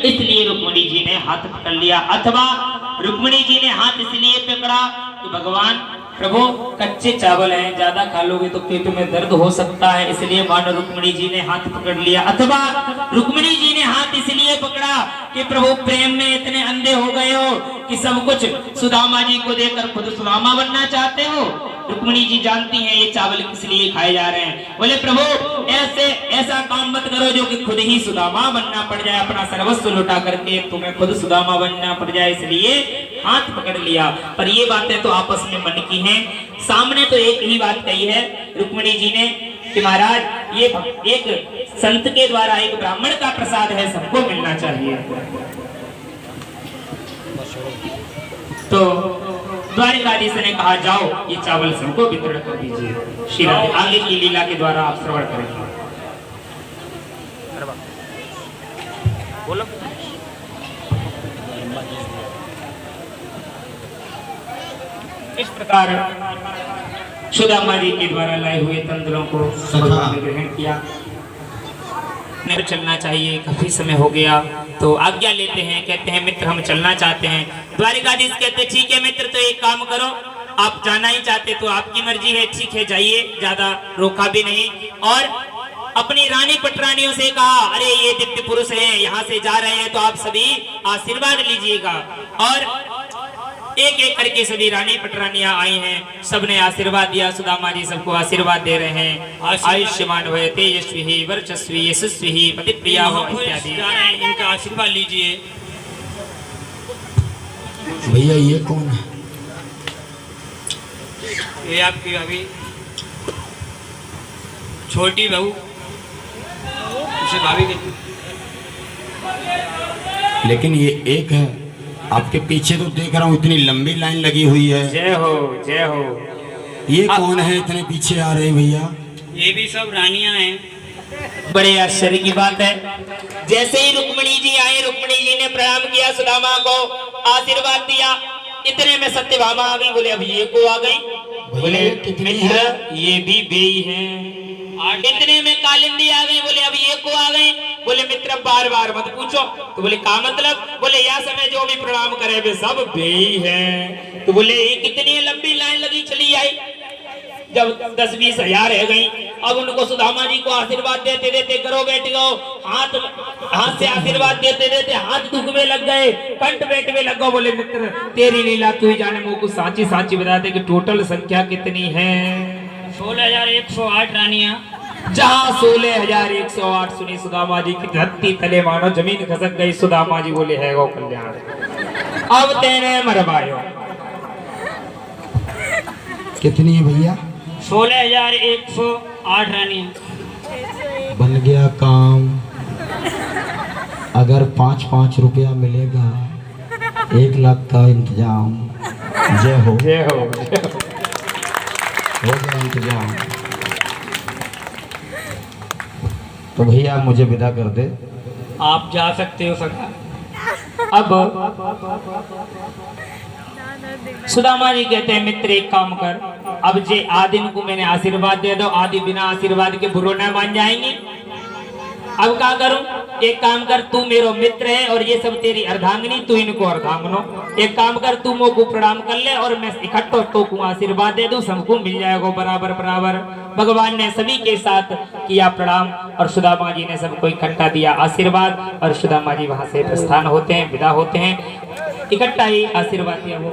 इसलिए रुक्मिणी जी ने हाथ पकड़ लिया। अथवा रुक्मिणी जी ने हाथ इसलिए पकड़ा कि भगवान प्रभु कच्चे चावल हैं, ज्यादा खा लोगे तो पेट में दर्द हो सकता है, इसलिए मानो रुक्मिणी जी ने हाथ पकड़ लिया। अथवा रुक्मिणी जी ने हाथ इसलिए पकड़ा कि प्रभु प्रेम में इतने अंधे हो गए हो कि सब कुछ सुदामा जी को देकर खुद सुदामा बनना चाहते हो। रुक्मिणी जी जानती हैं ये चावल किस लिए खाए जा रहे हैं। बोले प्रभु ऐसा काम मत करो जो कि खुद ही सुदामा बनना पड़ जाए, अपना सर्वस्व लुटा करके तुम्हें खुद सुदामा बनना पड़ जाए, इसलिए हाथ पकड़ लिया। पर ये बातें तो आपस में मन की हैं, सामने तो एक ही बात कही है रुक्मिणी जी ने कि महाराज ये एक संत के द्वारा एक ब्राह्मण का प्रसाद है, सबको मिलना चाहिए। तो द्वारिकाधीश ने कहा जाओ ये चावल सबको वितरण कर दीजिए। श्री राधे आगे की लीला के द्वारा आप श्रवण करेंगे। बोलो। इस प्रकार सुदामा जी के द्वारा लाए हुए तंदुरों को भगवान ने ग्रहण किया। नहीं चलना चाहिए, काफी समय हो गया, तो आज्ञा लेते हैं, कहते हैं मित्र हम चलना चाहते हैं। द्वारिकाधीश कहते ठीक है मित्र, तो एक काम करो, आप जाना ही चाहते तो आपकी मर्जी है, ठीक है जाइए, ज्यादा रोका भी नहीं। और अपनी रानी पटरानियों से कहा अरे ये दिव्य पुरुष हैं, यहाँ से जा रहे हैं तो आप सभी आशीर्वाद लीजिएगा। और एक एक करके सभी रानी पटरानियां आई हैं, सबने आशीर्वाद दिया। सुदामा जी सबको आशीर्वाद दे रहे हैं। आयुष्मान भव तेजस्वी वर्चस्वी यशस्वी पतिप्रिया हो इत्यादि, इनका आशीर्वाद लीजिए। भैया ये कौन है? ये आपकी अभी छोटी बहू, उसे भाभी कहती। लेकिन ये एक है, आपके पीछे तो देख रहा हूँ इतनी लंबी लाइन लगी हुई है। जय हो जय हो। ये कौन है इतने पीछे आ रहे भैया? ये भी सब रानियां हैं। बड़े आश्चर्य की बात है, जैसे ही रुक्मिणी जी आए, रुक्मिणी जी ने प्रणाम किया, सुदामा को आशीर्वाद दिया, इतने में सत्यभामा आ गई। बोले अब ये को आ गई, बोले कितनी है? ये भी बेई है। इतने में कालिंदी आ गई, बोले अब ये को आ गई। बोले मित्र बार बार मत पूछो। तो बोले का मतलब? बोले यह समय जो भी प्रणाम करे वे सब बेई है। तो बोले ये कितनी लंबी लाइन लगी चली आई, जब 10-20 हजार रह गई। अब उनको सुदामा जी को आशीर्वाद देते देते करो बैठ गो, हाथ से आशीर्वाद देते देते हाथ दुखने लग गए, कंठ बैठने लग गो। बोले मित्र तेरी लीला तू ही जाने, मुझको साची साची बता दे कि टोटल संख्या कितनी है? 16,108 रानियां। जहाँ 16,108 सुनी सुदामा जी की धरती तले मानो जमीन खसक गई। सुदामा जी बोले है गो कल्याण, अब तेने मरवायो। कितनी है भैया? 16,108 रानियां। बन गया काम। अगर 5-5 रुपया मिलेगा, 1 लाख का इंतजाम। जय हो जय हो। हो गया इंतजाम। तो भैया मुझे विदा कर दे। आप जा सकते हो सका। अब सुदामा जी कहते हैं मित्र एक काम कर, अब जे आदिन को मैंने आशीर्वाद दे दो, आदि बिना आशीर्वाद के बुरो न मान जाएंगे। अब क्या करूं? एक काम कर, तू मेरा मित्र है और ये सब तेरी अर्धांगिनी, तू इनको अर्धांगनो। एक काम कर, तू मो को प्रणाम कर ले और मैं इकट्ठा तो को आशीर्वाद दे दूं, सबको मिल जाएगा बराबर बराबर। भगवान ने सभी के साथ किया प्रणाम और सुदामा जी ने सबको इकट्ठा दिया आशीर्वाद। और सुदामा जी वहां से प्रस्थान होते हैं, विदा होते हैं, इकट्ठा ही आशीर्वाद दिया। वो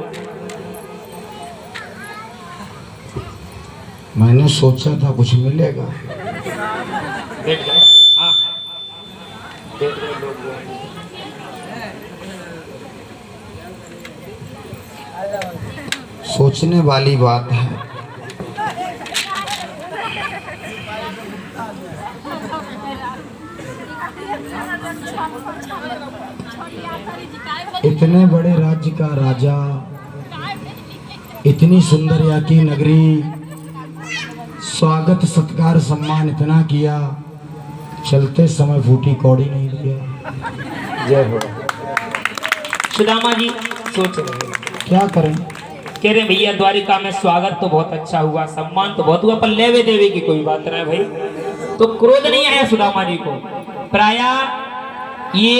मैंने सोचा था कुछ मिलेगा। बैठ गए। हाँ बैठ गए लोग। सोचने वाली बात है। इतने बड़े राज्य का राजा, इतनी सुंदर यहाँ की नगरी, स्वागत सत्कार सम्मान इतना किया, चलते समय फूटी कौड़ी नहीं दिया। जय हो। सुदामा जी सोच रहे क्या करें? कह रहे भैया द्वारिका में स्वागत तो बहुत अच्छा हुआ, सम्मान तो बहुत हुआ, पर लेवे देवे की कोई बात नहीं भाई। तो क्रोध नहीं आया सुदामा जी को। प्रायः ये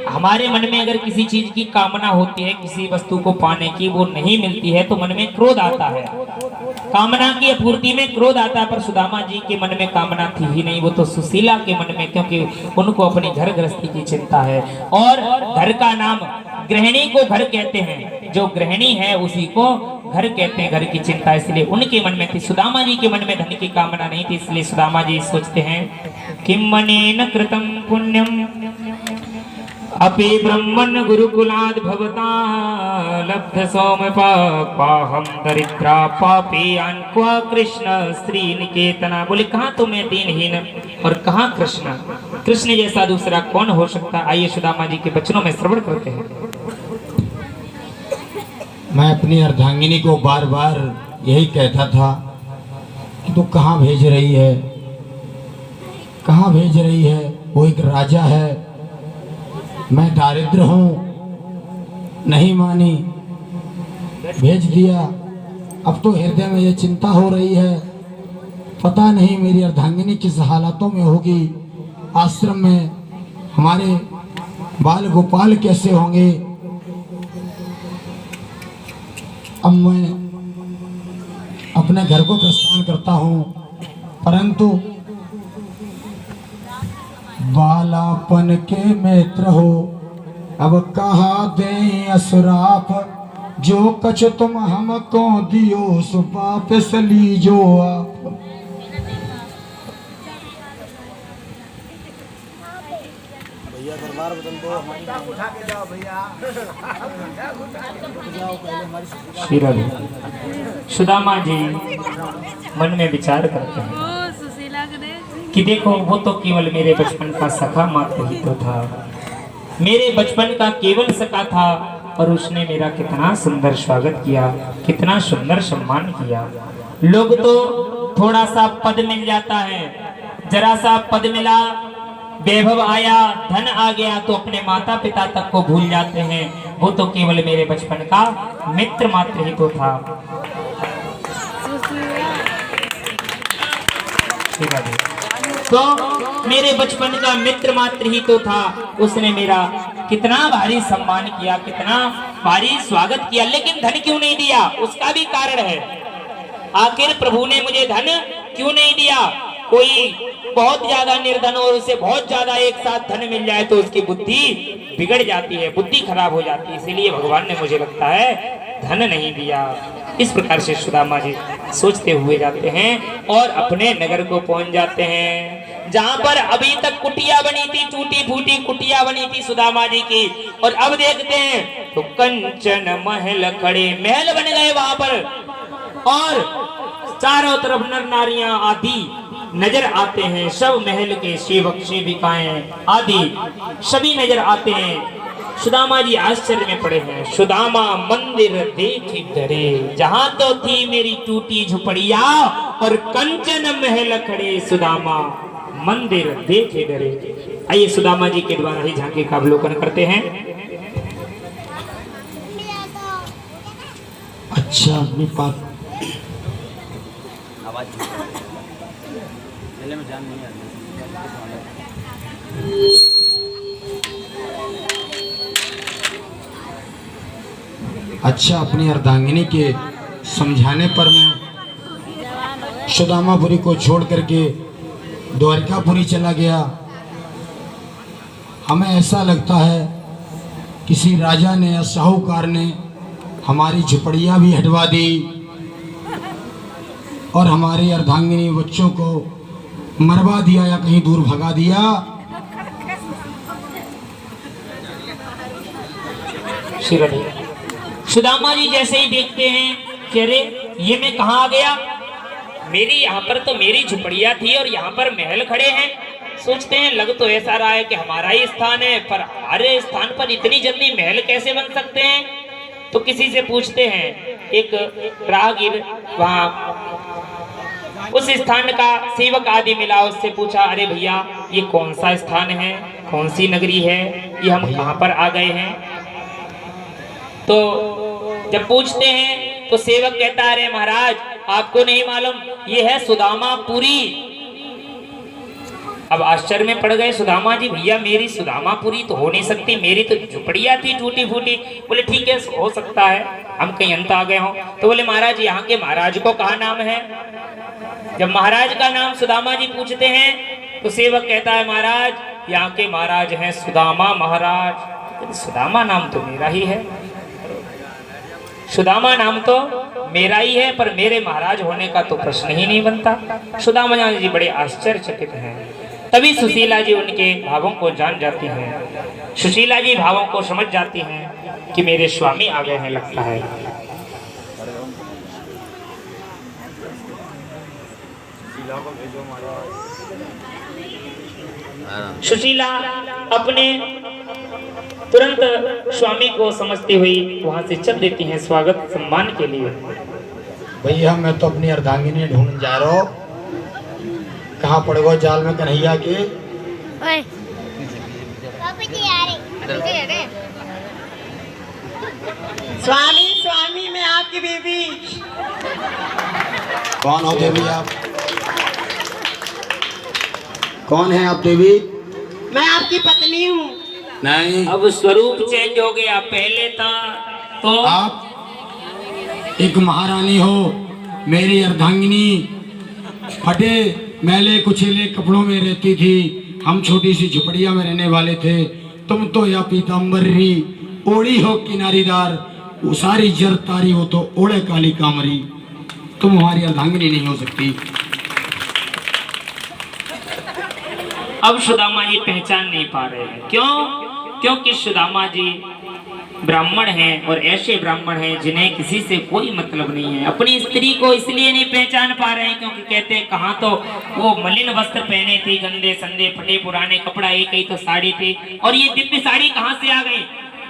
हमारे मन में अगर किसी चीज की कामना होती है, किसी वस्तु को पाने की, वो नहीं मिलती है तो मन में क्रोध आता है। कामना की अपूर्ति में क्रोध आता है, पर सुदामा जी के मन में कामना थी ही नहीं। वो तो सुशीला के मन में, क्योंकि उनको अपनी घर गृहस्थी की चिंता है। और घर का नाम, गृहिणी को घर कहते हैं, जो गृहिणी है उसी को घर कहते हैं, घर की चिंता इसलिए उनके मन में थी। सुदामा जी के मन में धन की कामना नहीं थी, इसलिए सुदामा जी सोचते हैं किम मनेन कृतं पुण्यम अपि ब्रह्मन् गुरुकुलाद् भवता लब्ध सौम पापम दरिद्रा पापीयान् क्व कृष्ण श्री निकेतना। बोले कहाँ तो मैं दीनहीन और कहाँ कृष्ण, कृष्ण जैसा दूसरा कौन हो सकता। आइए सुदामा जी के वचनों में श्रवण करते हैं। मैं अपनी अर्धांगिनी को बार बार यही कहता था कि तू कहाँ भेज रही है, कहाँ भेज रही है। वो एक राजा है, मैं दारिद्र हूँ, नहीं मानी, भेज दिया। अब तो हृदय में ये चिंता हो रही है, पता नहीं मेरी अर्धांगिनी किस हालातों में होगी, आश्रम में हमारे बाल गोपाल कैसे होंगे। अब मैं अपने घर को प्रस्थान करता हूँ, परंतु बालापन के मित्र हो, अब कहा दे असुराप, जो कछ तुम हमको दियो सो वापस लीजो आप। भैया दरबार बदल दो, हमारी उठा के जाओ भैया। सुदामा जी मन में विचार करते हैं कि देखो वो तो केवल मेरे बचपन का सखा मात्र ही तो था, मेरे बचपन का केवल सखा था, और उसने मेरा कितना सुंदर स्वागत किया, कितना सुंदर सम्मान किया। लोग तो थोड़ा सा पद मिल जाता है, जरा सा पद मिला, वैभव आया, धन आ गया तो अपने माता पिता तक को भूल जाते हैं। वो तो केवल मेरे बचपन का मित्र मात्र ही तो था। तो मेरे बचपन का मित्र मात्र ही तो था, उसने मेरा कितना भारी सम्मान किया, कितना भारी स्वागत किया, लेकिन धन क्यों नहीं दिया, उसका भी कारण है। आखिर प्रभु ने मुझे धन क्यों नहीं दिया। कोई बहुत ज्यादा निर्धन और उसे बहुत ज्यादा एक साथ धन मिल जाए तो उसकी बुद्धि बिगड़ जाती है, बुद्धि खराब हो जाती है, इसीलिए भगवान ने मुझे लगता है धन नहीं दिया। इस प्रकार से सुदामा जी सोचते हुए जाते हैं और अपने नगर को पहुंच जाते हैं, जहां पर अभी तक कुटिया बनी थी, टूटी फूटी कुटिया बनी थी सुदामा जी की। और अब देखते हैं तो कंचन महल खड़े, महल बन गए वहां पर, और चारों तरफ नर नारियां आदि नजर आते हैं। सब महल के सेवक सेविकाएं आदि सभी नजर आते हैं। सुदामा जी आश्चर्य में पड़े हैं। सुदामा मंदिर देखी डरे, जहां तो थी मेरी टूटी झुपड़िया और कंचन महल खड़े, सुदामा मंदिर देखे डरे। आइए सुदामा जी के द्वारा ही झांकी का अवलोकन करते हैं। अच्छा अपनी बात में जान नहीं आती। अच्छा अपनी अर्धांगिनी के समझाने पर मैं सुदामापुरी को छोड़ करके द्वारिकापुरी चला गया। हमें ऐसा लगता है किसी राजा ने या साहूकार ने हमारी झुपड़ियाँ भी हटवा दी और हमारी अर्धांगिनी बच्चों को मरवा दिया या कहीं दूर भगा दिया। सुदामा जी जैसे ही देखते हैं कि अरे ये मैं कहाँ आ गया, मेरी यहाँ पर तो मेरी झुपड़िया थी और यहाँ पर महल खड़े हैं। सोचते हैं लग तो ऐसा रहा है कि हमारा ही स्थान है, पर हमारे स्थान पर इतनी जल्दी महल कैसे बन सकते हैं। तो किसी से पूछते हैं, एक राहगीर वहाँ उस स्थान का सेवक आदि मिला, उससे पूछा अरे भैया ये कौन सा स्थान है, कौन सी नगरी है, ये हम कहाँ पर आ गए हैं। तो जब पूछते हैं तो सेवक कहता है अरे महाराज आपको नहीं मालूम, ये है सुदामापुरी। अब आश्चर्य में पड़ गए सुदामा जी, भैया मेरी सुदामापुरी तो हो नहीं सकती, मेरी तो झुपड़िया थी टूटी फूटी। बोले ठीक है हो सकता है हम कहीं अंत आ गए हों। तो बोले महाराज यहाँ के महाराज को कहा नाम है। जब महाराज का नाम सुदामा जी पूछते हैं तो सेवक कहता है महाराज यहाँ के महाराज हैं सुदामा महाराज। सुदामा नाम तो मेरा ही है, सुदामा नाम तो मेरा ही है, पर मेरे महाराज होने का तो प्रश्न ही नहीं बनता। सुदामा जी बड़े आश्चर्यचकित हैं। तभी सुशीला जी उनके भावों को जान जाती हैं, सुशीला जी भावों को समझ जाती हैं कि मेरे स्वामी आ गए हैं लगता है। सुशीला अपने तुरंत स्वामी को समझती हुई वहां से चल देती हैं स्वागत सम्मान के लिए। भैया मैं तो अपनी अर्धांगिनी ढूंढ जा रहा हूँ, कहाँ पड़ गो जाल में कन्हैया के। स्वामी स्वामी मैं आपकी बीवी। कौन हो देवी आप? कौन है आप देवी? मैं आपकी पत्नी हूँ। नहीं, अब स्वरूप चेंज हो गया, पहले था तो आप एक महारानी हो, मेरी अर्धांगिनी फटे मैले कुचेले कपड़ों में रहती थी, हम छोटी सी झुपड़िया में रहने वाले थे। तुम तो या पीताम्बरी ओढ़ी हो किनारीदार, वो सारी जर तारी हो तो ओढ़े काली कामरी, तुम हमारी अर्धांगिनी नहीं हो सकती। अब सुदामा जी पहचान नहीं पा रहे हैं। क्यों? क्योंकि सुदामा जी ब्राह्मण हैं और ऐसे ब्राह्मण हैं जिन्हें किसी से कोई मतलब नहीं है। अपनी स्त्री को इसलिए नहीं पहचान पा रहे हैं क्योंकि कहते हैं कहाँ तो वो मलिन वस्त्र पहने थी, गंदे संदे फटे पुराने कपड़ा, एक ही तो साड़ी थी, और ये दिव्य साड़ी कहाँ से आ गई।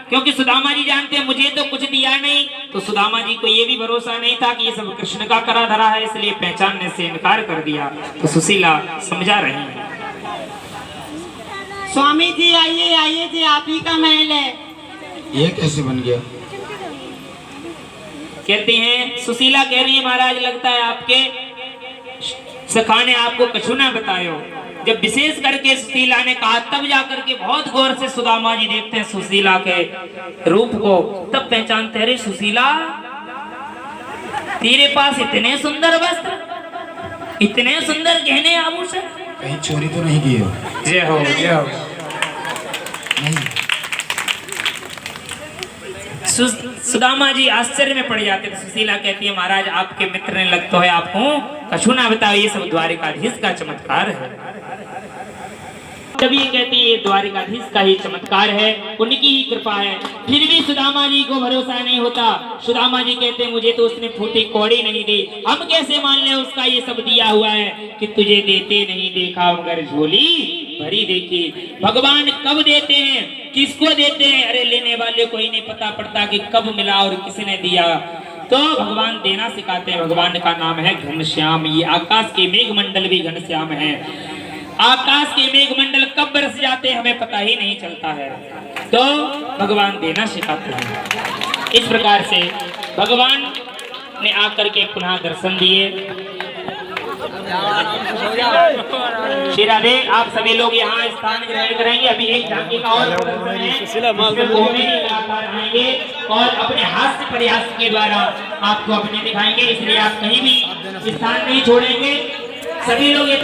क्योंकि सुदामा जी जानते हैं मुझे तो कुछ दिया नहीं, तो सुदामा जी को ये भी भरोसा नहीं था कि ये सब कृष्ण का करा धरा है, इसलिए पहचानने से इनकार कर दिया। तो सुशीला समझा रही है। स्वामी जी आइए आइए जी, आप ही का महल है। ये कैसे बन गया? कहते हैं सुशीला कह रही है महाराज लगता है आपके सखा ने आपको कछु ना बतायो। जब विशेष करके सुशीला ने कहा तब जाकर के बहुत गौर से सुदामा जी देखते हैं सुशीला के रूप को, तब पहचानते हैं सुशीला तेरे पास इतने सुंदर वस्त्र, इतने सुंदर गहने आभूषण, कहीं चोरी तो नहीं की हो? जय हो जय हो। सुदामा जी आश्चर्य में पड़ जाते थे। सुशीला कहती है महाराज आपके मित्र ने लग तो है आपको कछु ना बताओ, ये सब द्वारिकाधीश का चमत्कार है। तभी ये कहती है ये द्वारिकाधीश का ही चमत्कार है, उनकी ही कृपा है। फिर भी सुदामा जी को भरोसा नहीं होता। सुदामा जी कहते हैं मुझे तो उसने फूटी कौड़ी नहीं दी, हम कैसे मान ले उसका ये सब दिया हुआ है कि तुझे देते नहीं देखा मगर झोली भरी देखी। भगवान कब देते हैं, किसको देते हैं, अरे लेने वाले को ही नहीं पता पड़ता कि कब मिला और किसने दिया। तो भगवान देना सिखाते हैं। भगवान का नाम है घनश्याम। ये आकाश के मेघमंडल भी घनश्याम है। आकाश के मेघमंडल कब बरस जाते हैं हमें पता ही नहीं चलता है। तो भगवान देना सिखाते हैं। इस प्रकार से भगवान ने आकर के पुनः दर्शन दिए। श्री राधे, आप सभी लोग यहाँ स्थान ग्रहण करेंगे। अभी एक झांकी का और आएंगे और अपने हास्य प्रयास के द्वारा आपको अपने दिखाएंगे, इसलिए आप कहीं भी स्थान नहीं छोड़ेंगे। सभी लोग